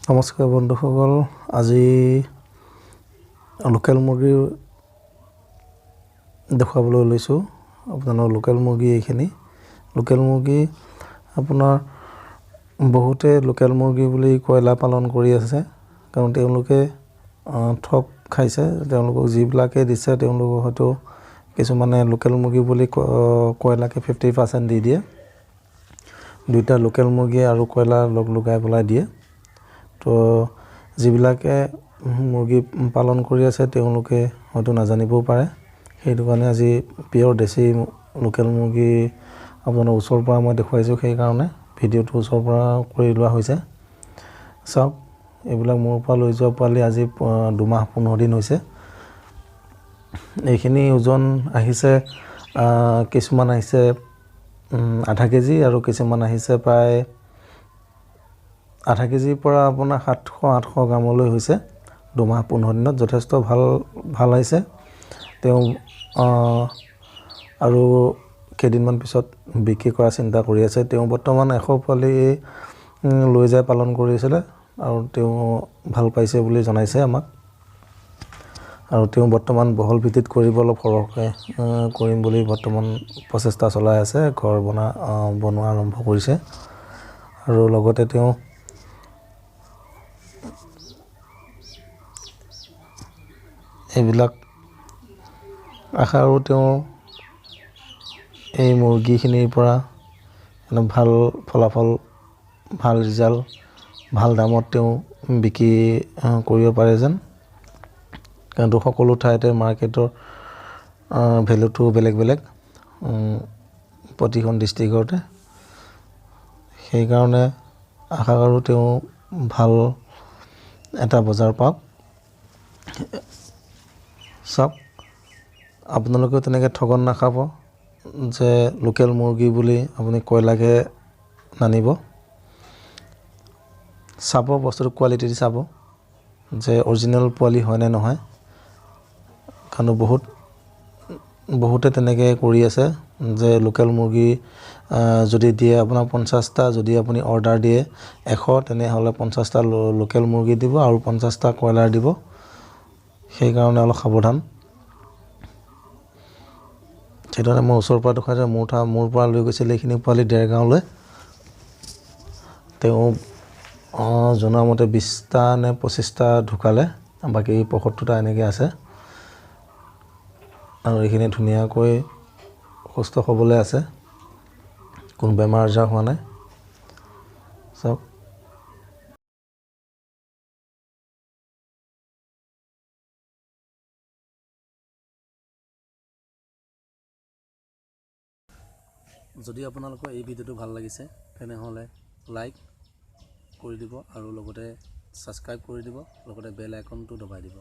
নমস্কাৰ বন্ধুসকল, আজি লোকেল মুৰ্গী দেখুৱাবলৈ লৈছোঁ। আপোনাৰ লোকেল মুৰ্গী এইখিনি। লোকেল মুৰ্গী আপোনাৰ বহুতে লোকেল মুৰ্গী বুলি কয়লা পালন কৰি আছে, কাৰণ তেওঁলোকে ঠগ খাইছে। তেওঁলোকক যিবিলাকে দিছে তেওঁলোকক হয়তো কিছুমানে লোকেল মুৰ্গী বুলি কয়লাকে 50% দি দিয়ে। দুইটা লোকেল মুৰ্গী আৰু কয়লা লগাই পেলাই দিয়ে। তো যিবিলাকে মুৰ্গী পালন কৰি আছে তেওঁলোকে হয়তো নাজানিবও পাৰে। সেইটো কাৰণে আজি পিয়ৰ দেশী লোকেল মুৰ্গী আপোনাৰ ওচৰৰ পৰা মই দেখুৱাইছোঁ। সেইকাৰণে ভিডিঅ'টো ওচৰৰ পৰা কৰি লোৱা হৈছে। চাওক, এইবিলাক মোৰ পৰা লৈ যোৱা পোৱালি আজি 2 মাহ 15 দিন হৈছে। এইখিনি ওজন আহিছে, কিছুমান আহিছে আধা কেজি আৰু কিছুমান আহিছে প্ৰায় আধা কেজিৰ পৰা আপোনাৰ 700-800 গ্ৰামলৈ হৈছে 2 মাহ 15 দিনত। যথেষ্ট ভাল আহিছে। তেওঁ আৰু কেইদিনমান পিছত বিক্ৰী কৰা চিন্তা কৰি আছে। তেওঁ বৰ্তমান 100 পোৱালি লৈ যায় পালন কৰিছিলে আৰু তেওঁ ভাল পাইছে বুলি জনাইছে আমাক। আৰু তেওঁ বৰ্তমান বহল ভিত্তিত কৰিব, অলপ সৰহকৈ কৰিম বুলি বৰ্তমান প্ৰচেষ্টা চলাই আছে। ঘৰ বনোৱা আৰম্ভ কৰিছে আৰু লগতে তেওঁ এইবিলাক আশা আৰু তেওঁ এই মুৰ্গীখিনিৰ পৰা ভাল ফলাফল, ভাল ৰিজাল্ট, ভাল দামত তেওঁ বিক্ৰী কৰিব পাৰে যেন। কাৰণ সকলো ঠাইতে মাৰ্কেটৰ ভেলুটো বেলেগ বেলেগ প্ৰতিখন ডিষ্ট্ৰিক্টতে। সেইকাৰণে আশা কৰোঁ তেওঁ ভাল এটা বজাৰ পাওক। চাওক, আপোনালোকেও তেনেকৈ ঠগন নাখাব যে লোকেল মুৰ্গী বুলি আপুনি কয়লাকে নানিব। চাব, বস্তুটো কোৱালিটি চাব যে অৰিজিনেল পোৱালি হয় নে নহয়। কাৰণ বহুতে তেনেকৈ কৰি আছে যে লোকেল মুৰ্গী যদি দিয়ে আপোনাৰ 50টা, যদি আপুনি অৰ্ডাৰ দিয়ে 100, তেনেহ'লে 50টা লোকেল মুৰ্গী দিব আৰু 50টা কয়লাৰ দিব। সেইকাৰণে অলপ সাৱধান। সেইকাৰণে মই ওচৰৰ পৰা দেখুৱাইছোঁ। মোৰ পৰা লৈ গৈছিলে এইখিনি পোৱালি দেৰগাঁৱলৈ। তেওঁ জনামতে 20টা নে 25টা ঢুকালে, বাকী 75টা এনেকৈ আছে। আৰু এইখিনি ধুনীয়াকৈ সুস্থ সবলে আছে, কোনো বেমাৰ আজাৰ হোৱা নাই। চাওক, যদি আপোনালোকৰ এই ভিডিঅ'টো ভাল লাগিছে তেনেহ'লে লাইক কৰি দিব আৰু লগতে ছাবস্ক্ৰাইব কৰি দিব, লগতে বেল আইকনটো দবাই দিব।